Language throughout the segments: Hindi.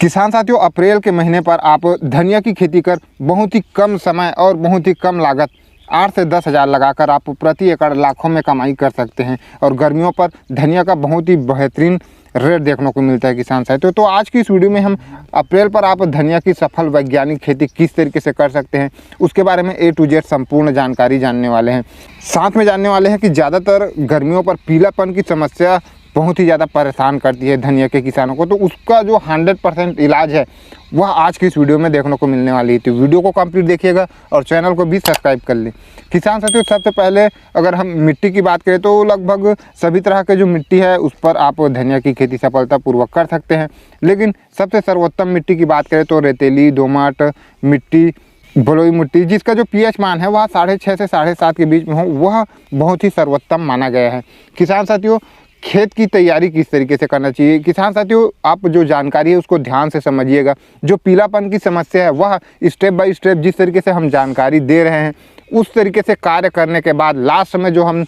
किसान साथियों, अप्रैल के महीने पर आप धनिया की खेती कर बहुत ही कम समय और बहुत ही कम लागत 8 से 10 हज़ार लगाकर आप प्रति एकड़ लाखों में कमाई कर सकते हैं। और गर्मियों पर धनिया का बहुत ही बेहतरीन रेट देखने को मिलता है किसान साथियों। तो आज की इस वीडियो में हम अप्रैल पर आप धनिया की सफल वैज्ञानिक खेती किस तरीके से कर सकते हैं उसके बारे में A to Z संपूर्ण जानकारी जानने वाले हैं। साथ में जानने वाले हैं कि ज़्यादातर गर्मियों पर पीलापन की समस्या बहुत ही ज़्यादा परेशान करती है धनिया के किसानों को, तो उसका जो 100% इलाज है वह आज की इस वीडियो में देखने को मिलने वाली है। तो वीडियो को कंप्लीट देखिएगा और चैनल को भी सब्सक्राइब कर लें। किसान साथियों, सबसे पहले अगर हम मिट्टी की बात करें तो लगभग सभी तरह के जो मिट्टी है उस पर आप धनिया की खेती सफलतापूर्वक कर सकते हैं, लेकिन सबसे सर्वोत्तम मिट्टी की बात करें तो रेतीली, दोमट मिट्टी, बलुई मिट्टी जिसका जो pH मान है वह 6.5 से 7.5 के बीच में हो, वह बहुत ही सर्वोत्तम माना गया है। किसान साथियों, खेत की तैयारी किस तरीके से करना चाहिए, किसान साथियों आप जो जानकारी है उसको ध्यान से समझिएगा। जो पीलापन की समस्या है वह स्टेप बाय स्टेप जिस तरीके से हम जानकारी दे रहे हैं उस तरीके से कार्य करने के बाद लास्ट में जो हम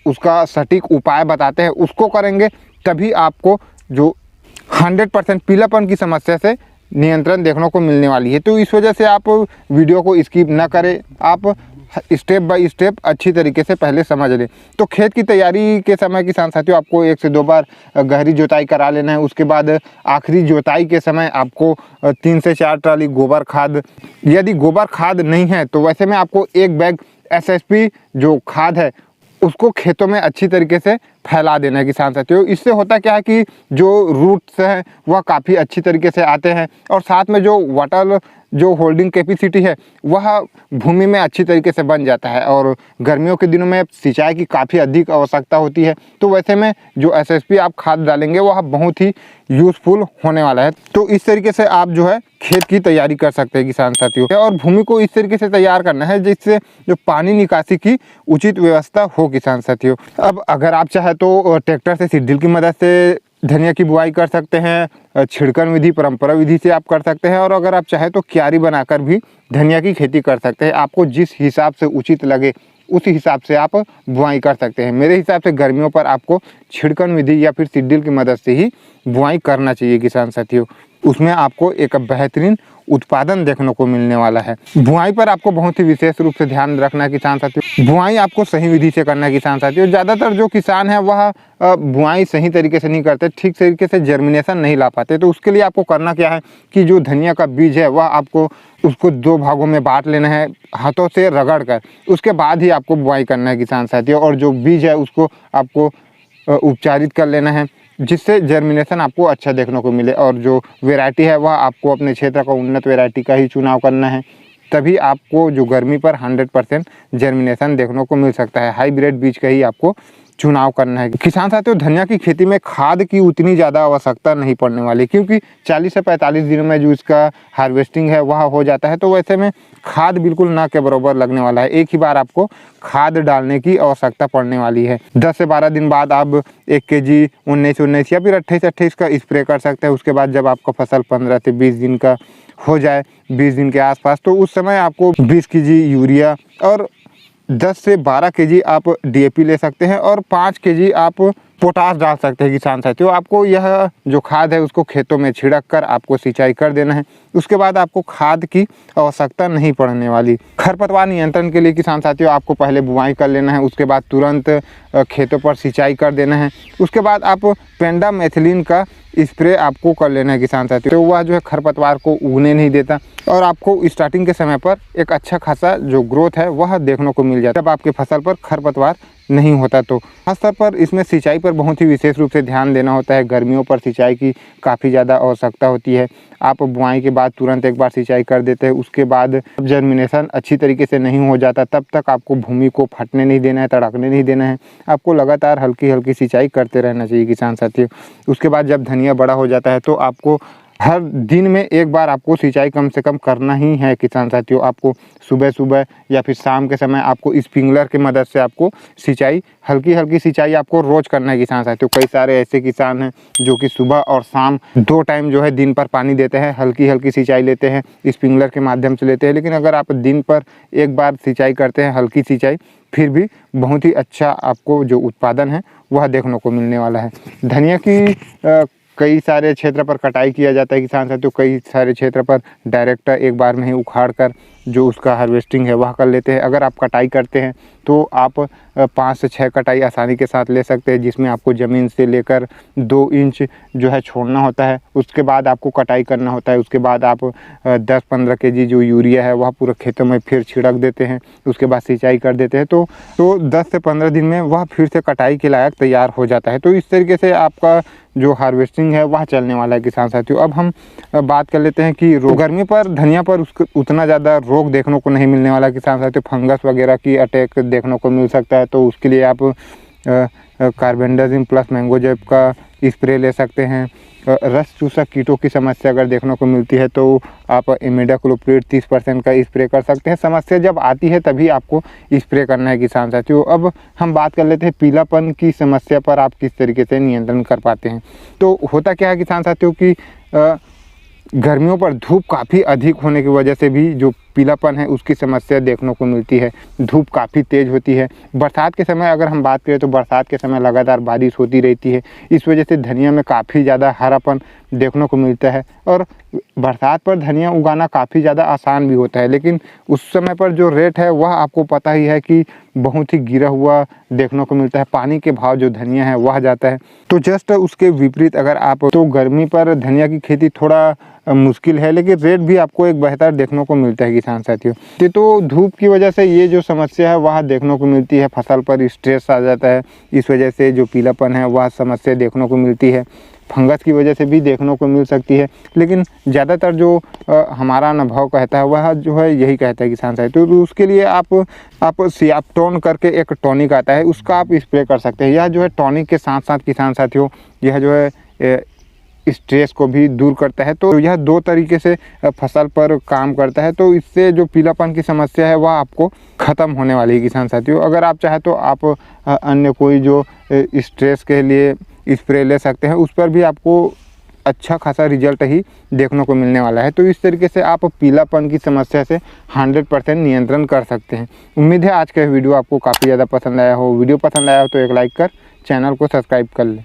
उसका सटीक उपाय बताते हैं उसको करेंगे, तभी आपको जो 100% पीलापन की समस्या से नियंत्रण देखने को मिलने वाली है। तो इस वजह से आप वीडियो को स्किप ना करें, आप स्टेप बाय स्टेप अच्छी तरीके से पहले समझ लें। तो खेत की तैयारी के समय किसान साथियों आपको 1 से 2 बार गहरी जोताई करा लेना है। उसके बाद आखिरी जोताई के समय आपको 3 से 4 ट्राली गोबर खाद, यदि गोबर खाद नहीं है तो वैसे में आपको 1 बैग SSP जो खाद है उसको खेतों में अच्छी तरीके से फैला देना है किसान साथियों। इससे होता क्या है कि जो रूट्स हैं वह काफ़ी अच्छी तरीके से आते हैं और साथ में जो वाटर जो होल्डिंग कैपेसिटी है वह भूमि में अच्छी तरीके से बन जाता है। और गर्मियों के दिनों में सिंचाई की काफ़ी अधिक आवश्यकता होती है, तो वैसे में जो SSP आप खाद डालेंगे वह बहुत ही यूज़फुल होने वाला है। तो इस तरीके से आप जो है खेत की तैयारी कर सकते हैं किसान साथियों। और भूमि को इस तरीके से तैयार करना है जिससे जो पानी निकासी की उचित व्यवस्था हो किसान साथियों। अब अगर आप चाहे तो ट्रैक्टर से सीड की मदद से धनिया की बुआई कर सकते हैं, छिड़कन विधि परंपरा विधि से आप कर सकते हैं, और अगर आप चाहे तो क्यारी बनाकर भी धनिया की खेती कर सकते हैं। आपको जिस हिसाब से उचित लगे उस हिसाब से आप बुआई कर सकते हैं। मेरे हिसाब से गर्मियों पर आपको छिड़कन विधि या फिर सीड की मदद से ही बुआई करना चाहिए किसान साथियों। उसमें आपको एक बेहतरीन उत्पादन देखने को मिलने वाला है। बुआई पर आपको बहुत ही विशेष रूप से ध्यान रखना है किसान साथियों। बुआई आपको सही विधि से करना है किसान साथियों। ज़्यादातर जो किसान है वह बुआई सही तरीके से नहीं करते, ठीक तरीके से जर्मिनेशन नहीं ला पाते। तो उसके लिए आपको करना क्या है कि जो धनिया का बीज है वह आपको उसको 2 भागों में बांट लेना है हाथों से रगड़ कर, उसके बाद ही आपको बुआई करना है किसान साथियों। और जो बीज है उसको आपको उपचारित कर लेना है जिससे जर्मिनेशन आपको अच्छा देखने को मिले। और जो वैरायटी है वह आपको अपने क्षेत्र का उन्नत वैरायटी का ही चुनाव करना है, तभी आपको जो गर्मी पर 100% जर्मिनेशन देखने को मिल सकता है। हाईब्रिड बीज का ही आपको चुनाव करना है। किसान साथियों, धनिया की खेती में खाद की उतनी ज़्यादा आवश्यकता नहीं पड़ने वाली, क्योंकि 40 से 45 दिनों में जो इसका हार्वेस्टिंग है वह हो जाता है। तो वैसे में खाद बिल्कुल ना के बराबर लगने वाला है। एक ही बार आपको खाद डालने की आवश्यकता पड़ने वाली है। 10 से 12 दिन बाद आप 1 kg 19 या फिर 28 का स्प्रे कर सकते हैं। उसके बाद जब आपका फसल 15 से 20 दिन का हो जाए, 20 दिन के आसपास, तो उस समय आपको 20 kg यूरिया और 10 से 12 kg आप DAP ले सकते हैं और 5 kg आप पोटास डाल सकते हैं किसान साथियों। आपको यह जो खाद है उसको खेतों में छिड़क कर आपको सिंचाई कर देना है। उसके बाद आपको खाद की आवश्यकता नहीं पड़ने वाली। खरपतवार नियंत्रण के लिए किसान साथियों आपको पहले बुआई कर लेना है, उसके बाद तुरंत खेतों पर सिंचाई कर देना है। उसके बाद आप पेंडामेथिलिन का स्प्रे आपको कर लेना है किसान साथियों। तो वह जो है खरपतवार को उगने नहीं देता और आपको स्टार्टिंग के समय पर एक अच्छा खासा जो ग्रोथ है वह देखने को मिल जाता है जब आपके फसल पर खरपतवार नहीं होता। तो खासतौर पर इसमें सिंचाई पर बहुत ही विशेष रूप से ध्यान देना होता है। गर्मियों पर सिंचाई की काफ़ी ज़्यादा आवश्यकता होती है। आप बुआई के बाद तुरंत एक बार सिंचाई कर देते हैं, उसके बाद जर्मिनेशन अच्छी तरीके से नहीं हो जाता तब तक आपको भूमि को फटने नहीं देना है, तड़कने नहीं देना है। आपको लगातार हल्की हल्की सिंचाई करते रहना चाहिए किसान साथियों। उसके बाद जब धनिया बड़ा हो जाता है तो आपको हर दिन में एक बार आपको सिंचाई कम से कम करना ही है किसान साथियों। आपको सुबह सुबह या फिर शाम के समय आपको स्प्रिंकलर की मदद से आपको सिंचाई, हल्की हल्की सिंचाई आपको रोज़ करना है किसान साथियों। कई सारे ऐसे किसान हैं जो कि सुबह और शाम 2 टाइम जो है दिन पर पानी देते हैं, हल्की हल्की सिंचाई लेते हैं, स्प्रिंकलर के माध्यम से लेते हैं। लेकिन अगर आप दिन पर एक बार सिंचाई करते हैं, हल्की सिंचाई, फिर भी बहुत ही अच्छा आपको जो उत्पादन है वह देखने को मिलने वाला है। धनिया की कई सारे क्षेत्र पर कटाई किया जाता है किसान साथियों, कई सारे क्षेत्र पर डायरेक्ट एक बार में ही उखाड़ कर जो उसका हार्वेस्टिंग है वह कर लेते हैं। अगर आप कटाई करते हैं तो आप 5 से 6 कटाई आसानी के साथ ले सकते हैं, जिसमें आपको ज़मीन से लेकर 2 इंच जो है छोड़ना होता है। उसके बाद आपको कटाई करना होता है। उसके बाद आप 10-15 केजी जो यूरिया है वह पूरे खेतों में फिर छिड़क देते हैं। उसके बाद सिंचाई कर देते हैं तो 10 से 15 दिन में वह फिर से कटाई के लायक तैयार हो जाता है। तो इस तरीके से आपका जो हार्वेस्टिंग है वह चलने वाला है किसान साथियों। अब हम बात कर लेते हैं कि गर्मी पर धनिया पर उतना ज़्यादा रोग देखने को नहीं मिलने वाला किसान साथियों। फंगस वगैरह की अटैक देखने को मिल सकता है, तो उसके लिए आप कार्बेंडाजिम प्लस मैंगोजेब का स्प्रे ले सकते हैं। रस चूसा कीटों की समस्या अगर देखने को मिलती है तो आप इमिडाक्लोप्रिड 30% का स्प्रे कर सकते हैं। समस्या जब आती है तभी आपको स्प्रे करना है किसान साथियों। अब हम बात कर लेते हैं पीलापन की समस्या पर आप किस तरीके से नियंत्रण कर पाते हैं। तो होता क्या है किसान साथियों कि गर्मियों पर धूप काफ़ी अधिक होने की वजह से भी जो पीलापन है उसकी समस्या देखने को मिलती है। धूप काफ़ी तेज़ होती है। बरसात के समय अगर हम बात करें तो बरसात के समय लगातार बारिश होती रहती है। इस वजह से धनिया में काफ़ी ज़्यादा हरापन देखने को मिलता है और बरसात पर धनिया उगाना काफ़ी ज़्यादा आसान भी होता है, लेकिन उस समय पर जो रेट है वह आपको पता ही है कि बहुत ही गिरा हुआ देखने को मिलता है। पानी के भाव जो धनिया है वह जाता है। तो जस्ट उसके विपरीत अगर आप तो गर्मी पर धनिया की खेती थोड़ा मुश्किल है, लेकिन रेट भी आपको एक बेहतर देखने को मिलता है किसान साथियों। तो धूप की वजह से ये जो समस्या है वह देखने को मिलती है। फसल पर स्ट्रेस आ जाता है, इस वजह से जो पीलापन है वह समस्या देखने को मिलती है। फंगस की वजह से भी देखने को मिल सकती है, लेकिन ज़्यादातर जो हमारा अनुभव कहता है वह जो है यही कहता है किसान साथियों। तो उसके लिए आप सियाप्टोन करके एक टॉनिक आता है, उसका आप स्प्रे कर सकते हैं। यह जो है टॉनिक के साथ साथ किसान साथियों यह जो है स्ट्रेस को भी दूर करता है। तो यह 2 तरीके से फसल पर काम करता है। तो इससे जो पीलापन की समस्या है वह आपको ख़त्म होने वाली है किसान साथियों। अगर आप चाहें तो आप अन्य कोई जो स्ट्रेस के लिए स्प्रे ले सकते हैं, उस पर भी आपको अच्छा खासा रिजल्ट ही देखने को मिलने वाला है। तो इस तरीके से आप पीलापन की समस्या से 100% नियंत्रण कर सकते हैं। उम्मीद है आज का वीडियो आपको काफ़ी ज़्यादा पसंद आया हो। वीडियो पसंद आया हो तो एक लाइक कर चैनल को सब्सक्राइब कर लें।